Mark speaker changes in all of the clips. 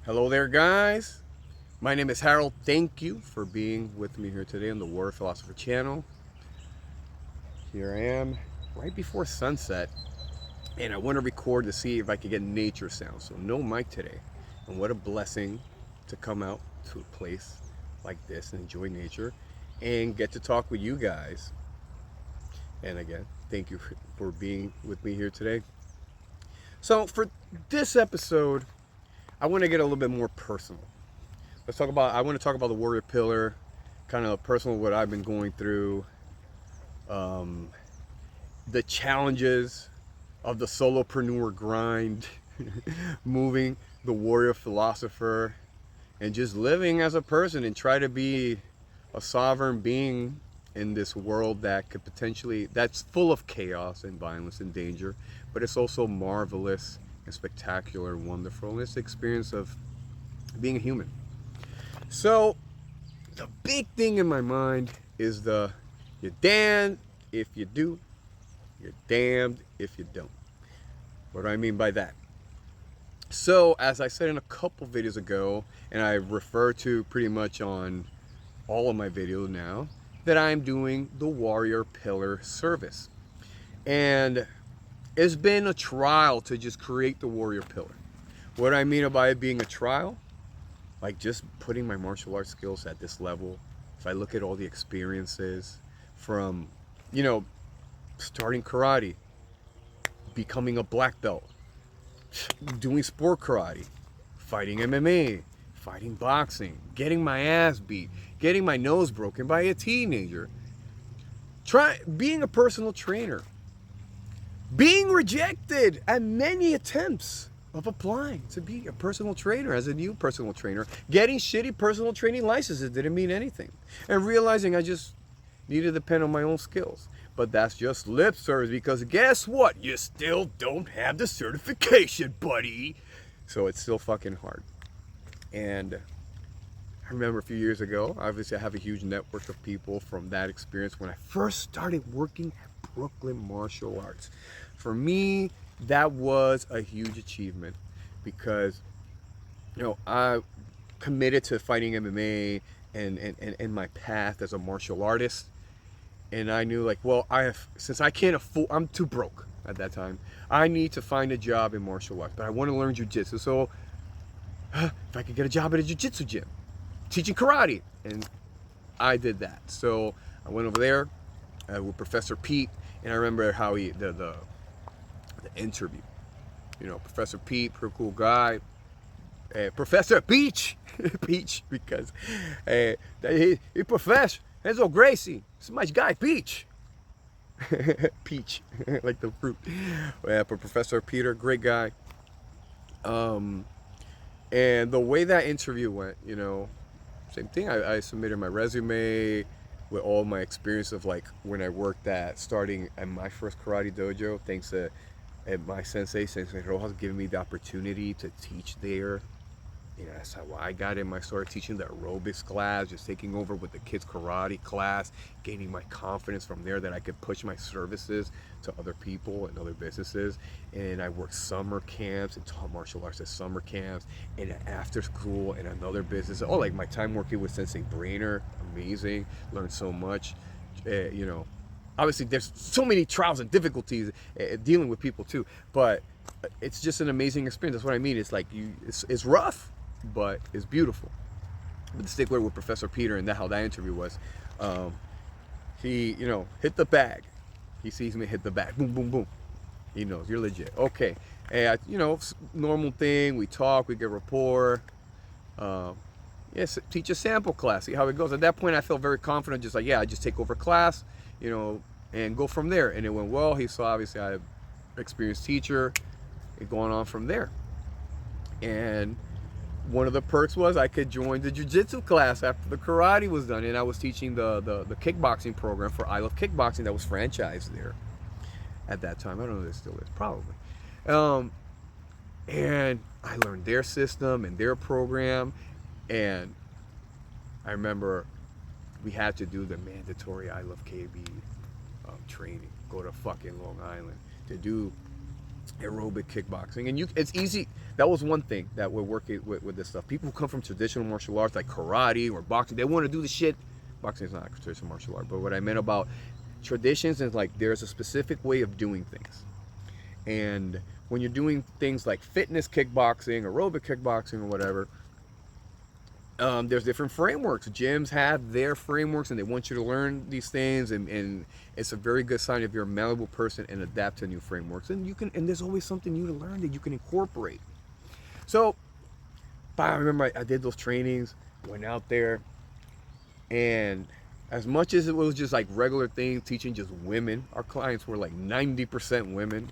Speaker 1: Hello there, guys. My name is Harold. Thank you for being with me here today on the Warrior Philosopher channel. Here I am right before sunset, and I want to record to see if I can get nature sounds. So no mic today. And what a blessing to come out to a place like this and enjoy nature and get to talk with you guys. And again, thank you for being with me here today. So for this episode, I want to get a little bit more personal. I want to talk about the warrior pillar, kind of personal, what I've been going through, the challenges of the solopreneur grind, moving the warrior philosopher, and just living as a person and try to be a sovereign being in this world that could that's full of chaos and violence and danger, but it's also marvelous and spectacular and wonderful. And it's the experience of being a human. So the big thing in my mind is you're damned if you do, you're damned if you don't. What do I mean by that? So as I said in a couple videos ago, and I refer to pretty much on all of my videos now, that I'm doing the warrior pillar service. And it's been a trial to just create the warrior pillar. What I mean by it being a trial, like just putting my martial arts skills at this level. If I look at all the experiences from, starting karate, becoming a black belt, doing sport karate, fighting MMA, fighting boxing, getting my ass beat, getting my nose broken by a teenager, being a personal trainer, being rejected at many attempts of applying to be a personal trainer as a new personal trainer, getting shitty personal training licenses didn't mean anything, and realizing I just needed to depend on my own skills. But that's just lip service, because guess what? You still don't have the certification, buddy. So it's still fucking hard. And I remember a few years ago, obviously I have a huge network of people from that experience when I first started working at Brooklyn Martial Arts. For me, that was a huge achievement because, I committed to fighting MMA and my path as a martial artist. And I knew, since I can't afford, I'm too broke at that time, I need to find a job in martial arts, but I want to learn jiu-jitsu. So if I could get a job at a jiu-jitsu gym, teaching karate, and I did that. So I went over there with Professor Pete, and I remember how the interview, Professor Pete, pretty cool guy, Professor Peach, Peach, because he Professor Enzo Gracie, this is my guy Peach, Peach, like the fruit. But Professor Peter, great guy. And the way that interview went, same thing. I submitted my resume with all my experience of when I worked starting at my first karate dojo, thanks to my Sensei Rojas, giving me the opportunity to teach there. That's how I got in. I started teaching the aerobics class, just taking over with the kids' karate class, gaining my confidence from there that I could push my services to other people and other businesses. And I worked summer camps and taught martial arts at summer camps and after school and another business. Oh, like my time working with Sensei Brayner, amazing. Learned so much. Obviously there's so many trials and difficulties dealing with people too, but it's just an amazing experience. That's what I mean. It's it's rough, but it's beautiful. But the stickler with Professor Peter and how that interview was, he hit the bag. He sees me hit the bag, boom, boom, boom. He knows you're legit. Okay, and normal thing. We talk, we get rapport. Yes, teach a sample class, see how it goes. At that point, I felt very confident, just I just take over class, and go from there. And it went well. He saw obviously I have experienced teacher, and going on from there. And one of the perks was I could join the jiu-jitsu class after the karate was done, and I was teaching the kickboxing program for I Love Kickboxing that was franchised there at that time. I don't know if it still is, probably. And I learned their system and their program, and I remember we had to do the mandatory I Love KB training, go to fucking Long Island to do aerobic kickboxing. And it's easy. that was one thing that we're working with this stuff. People who come from traditional martial arts like karate or boxing, they want to do the shit. Boxing is not a traditional martial art, but what I meant about traditions is like there's a specific way of doing things. And when you're doing things like fitness kickboxing, aerobic kickboxing, or whatever, there's different frameworks. Gyms have their frameworks, and they want you to learn these things. And it's a very good sign if you're a malleable person and adapt to new frameworks. And there's always something new to learn that you can incorporate. So, I remember I did those trainings, went out there, and as much as it was just like regular things, teaching just women, our clients were like 90% women,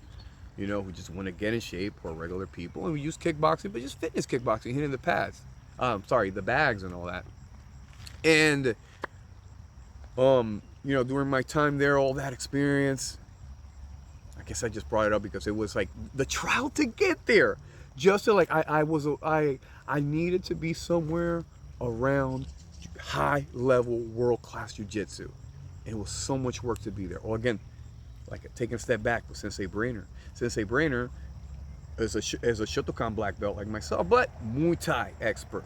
Speaker 1: you know, who just want to get in shape, or regular people. And we use kickboxing, but just fitness kickboxing, hitting the pads. The bags and all that. And, you know, during my time there, all that experience, I guess I just brought it up because it was like the trial to get there. Just to like, I needed to be somewhere around high level world-class jiu-jitsu. And it was so much work to be there. Well, again, like taking a step back with Sensei Brayner. Sensei Brayner is a Shotokan black belt like myself, but Muay Thai expert.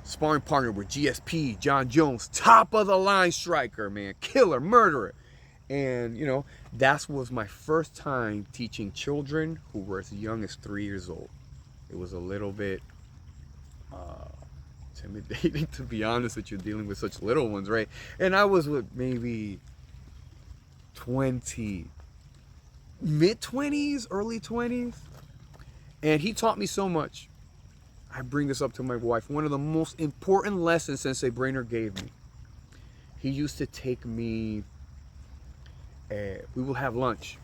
Speaker 1: Sparring partner with GSP, John Jones, top of the line striker, man, killer, murderer. And you know, that was my first time teaching children who were as young as 3 years old. It was a little bit intimidating, to be honest with you, dealing with such little ones, right? And I was with maybe 20, mid-20s, early 20s. And he taught me so much. I bring this up to my wife. One of the most important lessons Sensei Brayner gave me. He used to take me, we will have lunch.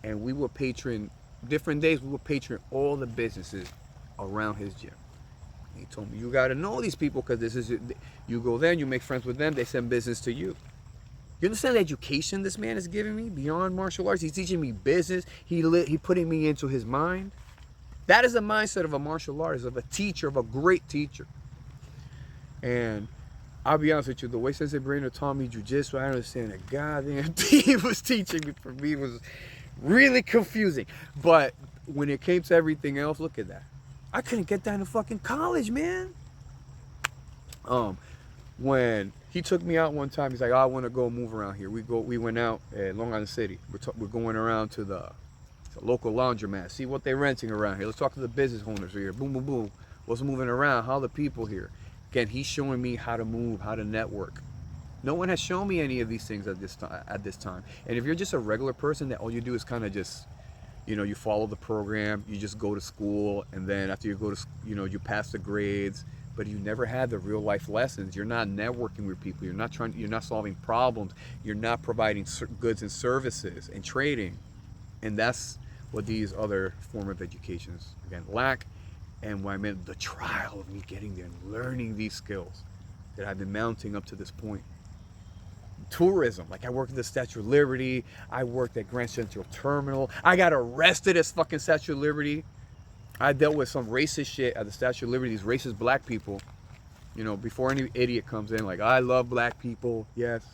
Speaker 1: And we will patron, different days, we will patron all the businesses around his gym. He told me, you got to know these people, because this is, you go there and you make friends with them, they send business to you. You understand the education this man is giving me beyond martial arts? He's teaching me business. He putting me into his mind. That is the mindset of a martial artist, of a teacher, of a great teacher. And I'll be honest with you, the way Sensei Brayner taught me jiu-jitsu, I understand that goddamn he was teaching me, for me, was really confusing. But when it came to everything else, look at that. I couldn't get that in fucking college, man. When he took me out one time, he's like, oh, I want to go move around here. We went out at Long Island City. We're going around to the local laundromat, see what they're renting around here. Let's talk to the business owners here. Boom, boom, boom. What's moving around? How are the people here? Again, he's showing me how to move, how to network. No one has shown me any of these things at this time. And if you're just a regular person that all you do is kind of just, you know, you follow the program, you just go to school, and then after you go to, you know, you pass the grades, but you never had the real life lessons. You're not networking with people. You're not solving problems. You're not providing goods and services and trading. And that's what these other form of educations, again, lack. And what I meant, the trial of me getting there and learning these skills that I've been mounting up to this point. Tourism, like I worked at the Statue of Liberty, I worked at Grand Central Terminal, I got arrested at fucking Statue of Liberty. I dealt with some racist shit at the Statue of Liberty, these racist black people, you know, before any idiot comes in, like, I love black people, yes,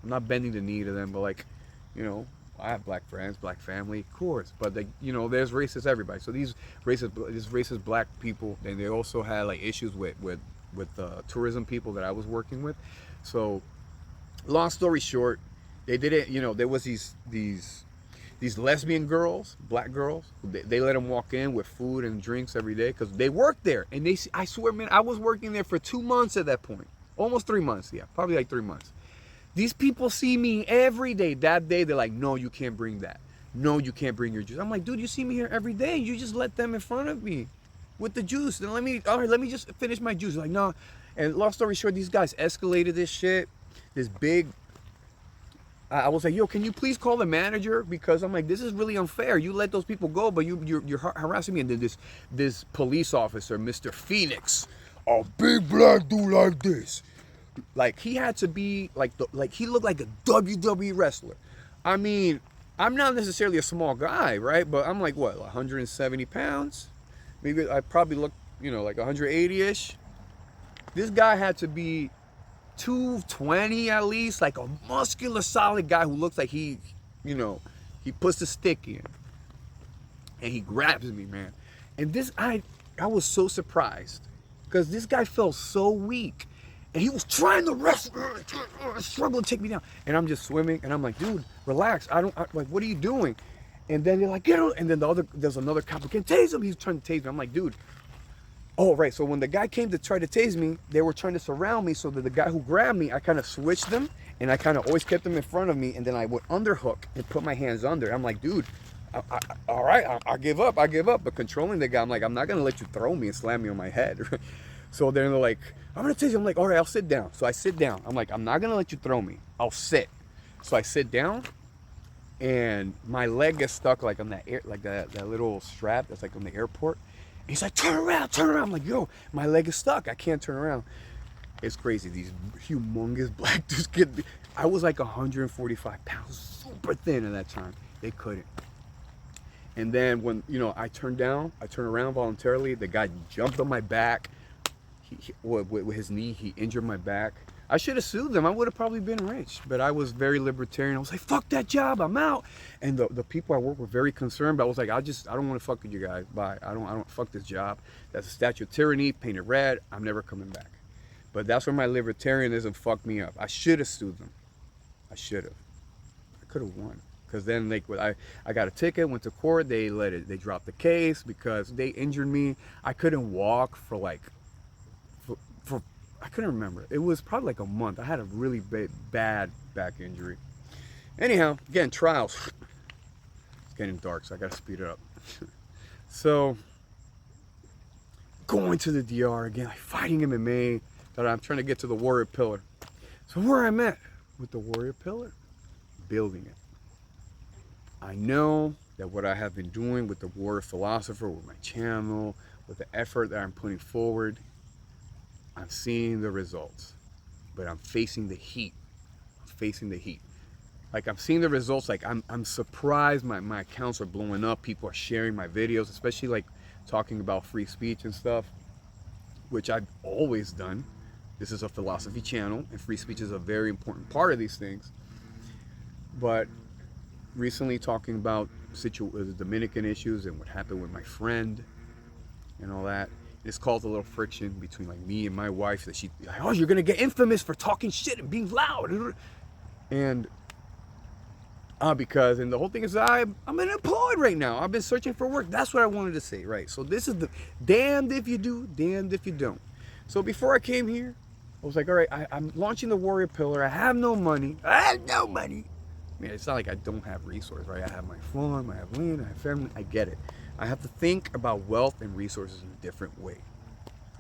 Speaker 1: I'm not bending the knee to them, but like, you know, I have black friends, black family, of course, but they, you know, there's racist everybody. So these racist black people, and they also had like issues with tourism people that I was working with. So long story short, they did it, you know, there was these lesbian girls, black girls, they let them walk in with food and drinks every day because they worked there. And I swear, man, I was working there for 2 months at that point, almost 3 months, yeah, probably like 3 months. These people see me every day. That day, they're like, no, you can't bring that. No, you can't bring your juice. I'm like, dude, you see me here every day. You just let them in front of me with the juice. Then let me just finish my juice. Like, no. And long story short, these guys escalated this shit. This big, I was like, yo, can you please call the manager? Because I'm like, this is really unfair. You let those people go, but you're harassing me. And then this police officer, Mr. Phoenix, a big black dude like this. Like, he had to be like he looked like a WWE wrestler. I mean, I'm not necessarily a small guy, right? But I'm like, what, 170 pounds? Maybe I probably look, you know, like 180-ish. This guy had to be 220 at least, like a muscular, solid guy who looks like he, you know, he puts the stick in. And he grabs me, man. And I was so surprised because this guy felt so weak. And he was trying to struggle to take me down. And I'm just swimming, and I'm like, dude, relax. Like, what are you doing? And then they're like, get out. And then there's another cop again, tase him. He's trying to tase me. I'm like, dude. Oh, right. So when the guy came to try to tase me, they were trying to surround me. So that the guy who grabbed me, I kind of switched them, and I kind of always kept them in front of me. And then I would underhook and put my hands under. I'm like, dude, all right, I give up. But controlling the guy, I'm like, I'm not going to let you throw me and slam me on my head. So then they're like, I'm going to tase you. I'm like, all right, I'll sit down. So I sit down. I'm like, I'm not going to let you throw me. I'll sit. So I sit down, and my leg gets stuck like on that little strap that's like on the airport. And he's like, turn around. I'm like, yo, my leg is stuck. I can't turn around. It's crazy. These humongous black dudes get me. I was like 145 pounds, super thin at that time. They couldn't. And then when, I turned around voluntarily. The guy jumped on my back. With his knee, he injured my back. I should have sued them. I would have probably been rich, but I was very libertarian. I was like, fuck that job, I'm out. And the people I work with were very concerned, but I was like, I don't want to fuck with you guys. Bye. I don't fuck this job. That's a statue of tyranny, painted red. I'm never coming back. But that's where my libertarianism fucked me up. I should have sued them. I should have. I could have won. Because then I got a ticket, went to court, they dropped the case because they injured me. I couldn't walk for I couldn't remember. It was probably like a month. I had a really bad back injury. Anyhow, again, trials. It's getting dark, so I gotta speed it up. So, going to the DR again, like fighting MMA, that I'm trying to get to the warrior pillar. So where I'm at with the warrior pillar, building it. I know that what I have been doing with the warrior philosopher, with my channel, with the effort that I'm putting forward, I'm seeing the results, but I'm facing the heat. Like, I'm seeing the results. Like, I'm surprised my accounts are blowing up. People are sharing my videos, especially like talking about free speech and stuff, which I've always done. This is a philosophy channel, and free speech is a very important part of these things. But recently talking about the Dominican issues and what happened with my friend and all that, it's caused a little friction between like me and my wife, that she like, oh, you're gonna get infamous for talking shit and being loud, and because the whole thing is I'm unemployed right now. I've been searching for work. That's what I wanted to say, right? So this is the damned if you do, damned if you don't. So before I came here, I was like, all right, I'm launching the warrior pillar. I have no money. I mean, it's not like I don't have resources, right? I have my farm, I have land, I have family. I get it. I have to think about wealth and resources in a different way.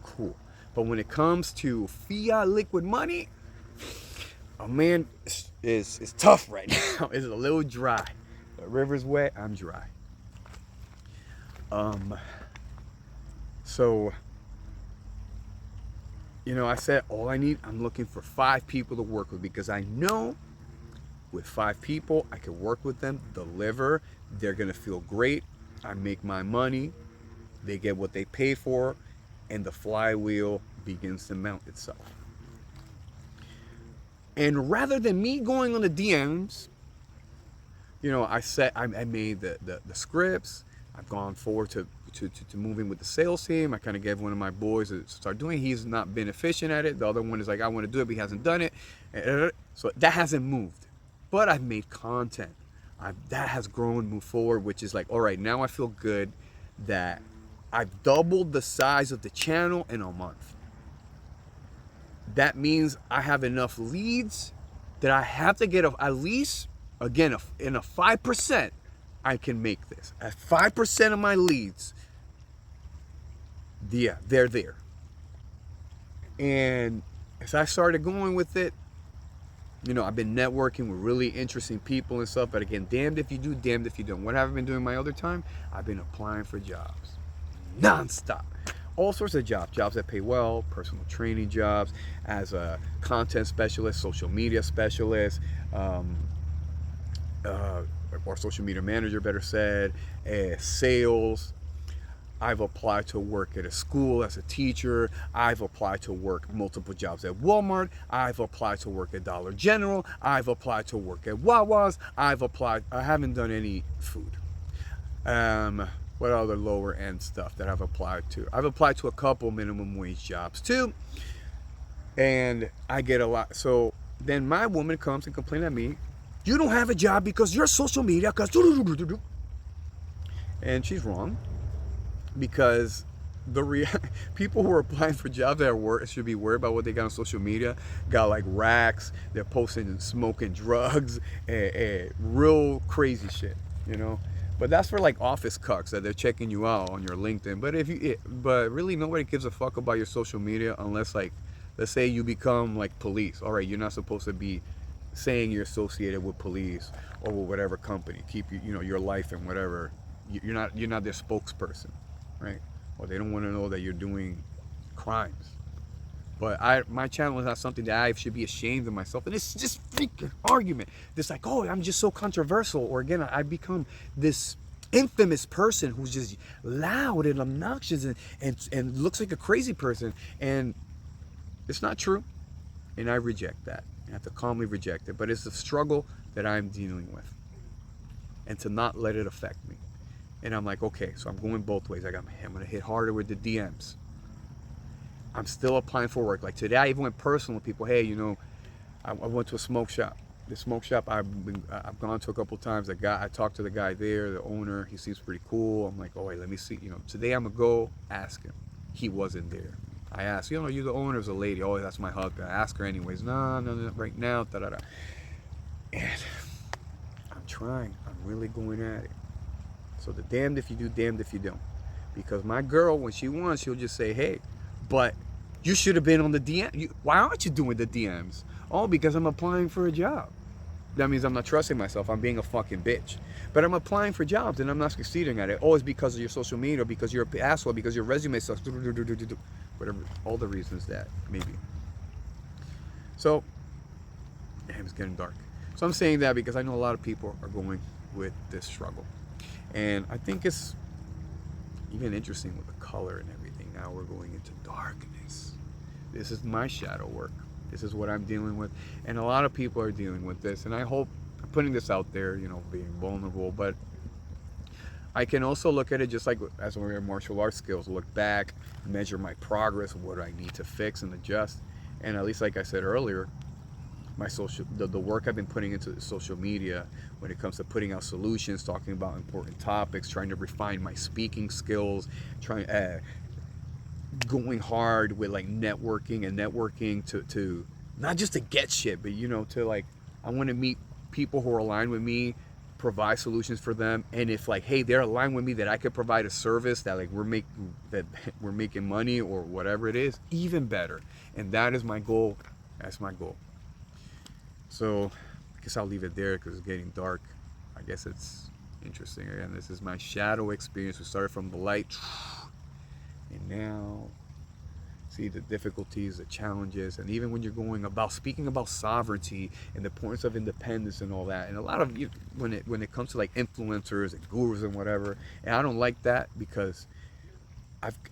Speaker 1: Cool. But when it comes to fiat liquid money, oh man, it's tough right now. It's a little dry. The river's wet, I'm dry. So, I said I'm looking for 5 people to work with, because I know with 5 people, I can work with them, deliver, they're gonna feel great. I make my money, they get what they pay for, and the flywheel begins to mount itself. And rather than me going on the DMs, I made the scripts. I've gone forward to moving with the sales team. I kind of gave one of my boys to start doing it. He's not been efficient at it. The other one is like, I want to do it, but he hasn't done it. So that hasn't moved. But I've made content. That has grown, moved forward, which is like, all right, now I feel good that I've doubled the size of the channel in a month. That means I have enough leads that I have to get at least, again, in a 5%, I can make this. At 5% of my leads, yeah, they're there. And as I started going with it, I've been networking with really interesting people and stuff, but again, damned if you do, damned if you don't. What have I been doing my other time? I've been applying for jobs, nonstop. All sorts of jobs that pay well, personal training jobs, as a content specialist, social media specialist, or social media manager, better said, sales. I've applied to work at a school as a teacher. I've applied to work multiple jobs at Walmart. I've applied to work at Dollar General. I've applied to work at Wawa's. I haven't done any food. what other lower end stuff that I've applied to. I've applied to a couple minimum wage jobs too, and I get a lot. So then my woman comes and complains at me, you don't have a job because you're social media, because and she's wrong, because people who are applying for jobs that are should be worried about what they got on social media got like racks, they're posting and smoking drugs and real crazy shit, you know. But that's for like office cucks that they're checking you out on your LinkedIn. But really nobody gives a fuck about your social media unless, like, let's say you become like police. All right, you're not supposed to be saying you're associated with police or with whatever company. Keep your life and whatever. You're not their spokesperson, right? Or they don't want to know that you're doing crimes. But my channel is not something that I should be ashamed of myself. And it's just freaking argument. This like, oh, I'm just so controversial. Or again, I become this infamous person who's just loud and obnoxious and looks like a crazy person. And it's not true. And I reject that. I have to calmly reject it. But it's the struggle that I'm dealing with. And to not let it affect me. And I'm like, okay, so I'm going both ways. I'm going to hit harder with the DMs. I'm still applying for work. Like today, I even went personal with people. Hey, I went to a smoke shop. The smoke shop I've gone to a couple times. I talked to the guy there, the owner. He seems pretty cool. I'm like, oh wait, let me see. Today I'm gonna go ask him. He wasn't there. I asked, you're the owner. Is a lady. Oh, that's my husband. I ask her anyways. No, right now. Da da da. And I'm trying. I'm really going at it. So the damned if you do, damned if you don't. Because my girl, when she wants, she'll just say, hey, but you should have been on the DM. Why aren't you doing the DMs? Oh, because I'm applying for a job. That means I'm not trusting myself. I'm being a fucking bitch. But I'm applying for jobs and I'm not succeeding at it. Oh, it's because of your social media, or because you're an asshole, because your resume sucks. Whatever, all the reasons that maybe. So, damn, it's getting dark. So I'm saying that because I know a lot of people are going with this struggle. And I think it's even interesting with the color and everything. Now we're going into darkness. This is my shadow work. This is what I'm dealing with. And a lot of people are dealing with this. And I hope I'm putting this out there, being vulnerable. But I can also look at it just like as we're in martial arts skills. Look back, measure my progress, what I need to fix and adjust. And at least like I said earlier, the work I've been putting into social media when it comes to putting out solutions, talking about important topics, trying to refine my speaking skills, going hard with like networking to not just to get shit, but to like, I want to meet people who are aligned with me, provide solutions for them, and if like, hey, they're aligned with me that I could provide a service that like we're making money or whatever it is, even better. And that is my goal. That's my goal. So I guess I'll leave it there because it's getting dark. I guess it's interesting. Again, this is my shadow experience. We started from the light, and now see the difficulties, the challenges, and even when you're speaking about sovereignty and the importance of independence and all that. And a lot of when it comes to like influencers and gurus and whatever, and I don't like that because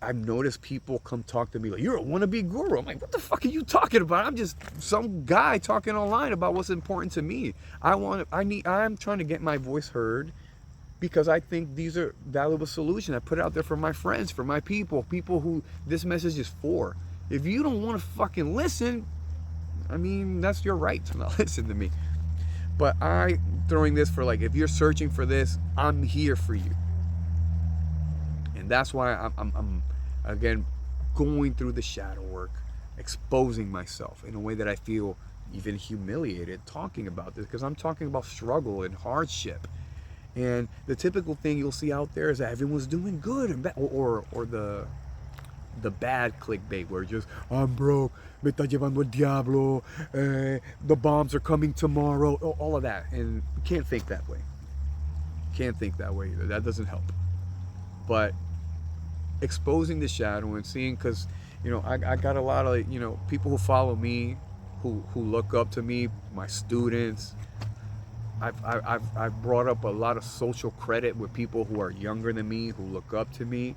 Speaker 1: I've noticed people come talk to me like, you're a wannabe guru. I'm like, what the fuck are you talking about? I'm just some guy talking online about what's important to me. I'm trying to get my voice heard because I think these are valuable solutions. I put it out there for my friends, for my people who this message is for. If you don't want to fucking listen, I mean, that's your right to not listen to me. But I'm throwing this for like, if you're searching for this, I'm here for you. And that's why I'm again going through the shadow work, exposing myself in a way that I feel even humiliated talking about this, because I'm talking about struggle and hardship. And the typical thing you'll see out there is that everyone's doing good and bad, or the bad clickbait where just, I'm broke, me está llevando el diablo, the bombs are coming tomorrow, all of that. And you can't think that way. Can't think that way either. That doesn't help. But exposing the shadow and seeing, because I got a lot of people who follow me, who look up to me, my students. I've brought up a lot of social credit with people who are younger than me, who look up to me,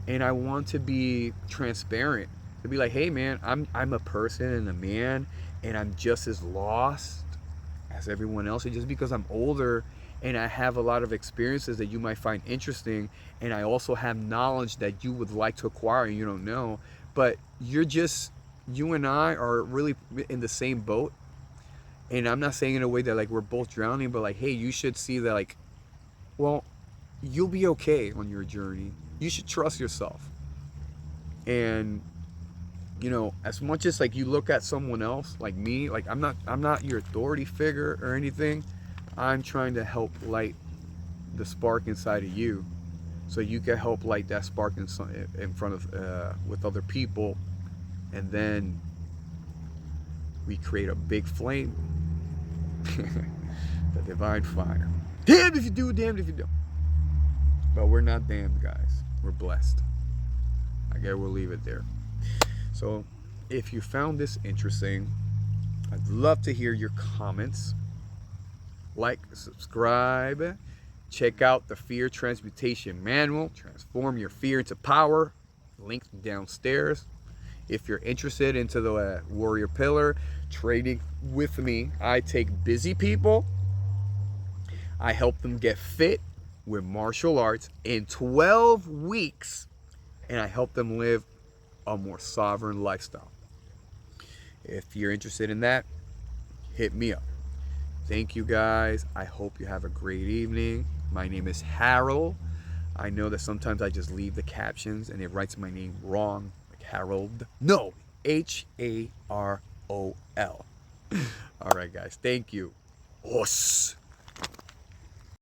Speaker 1: and I want to be transparent, to be like, hey man, I'm a person and a man, and I'm just as lost as everyone else. And just because I'm older and I have a lot of experiences that you might find interesting, and I also have knowledge that you would like to acquire and you don't know. But you and I are really in the same boat. And I'm not saying in a way that like we're both drowning, but like, hey, you should see that like, well, you'll be okay on your journey. You should trust yourself. And as much as like you look at someone else like me, like I'm not your authority figure or anything. I'm trying to help light the spark inside of you, so you can help light that spark in front of with other people, and then we create a big flame. The divine fire. Damned if you do, damned if you don't. But we're not damned, guys. We're blessed. I guess we'll leave it there. So if you found this interesting, I'd love to hear your comments. Like, subscribe, check out the Fear Transmutation Manual, Transform Your Fear into Power, link downstairs. If you're interested into the Warrior Pillar, trading with me, I take busy people, I help them get fit with martial arts in 12 weeks, and I help them live a more sovereign lifestyle. If you're interested in that, hit me up. Thank you guys. I hope you have a great evening. My name is Harold. I know that sometimes I just leave the captions and it writes my name wrong, like Harold. No, Harol. All right, guys. Thank you. Os.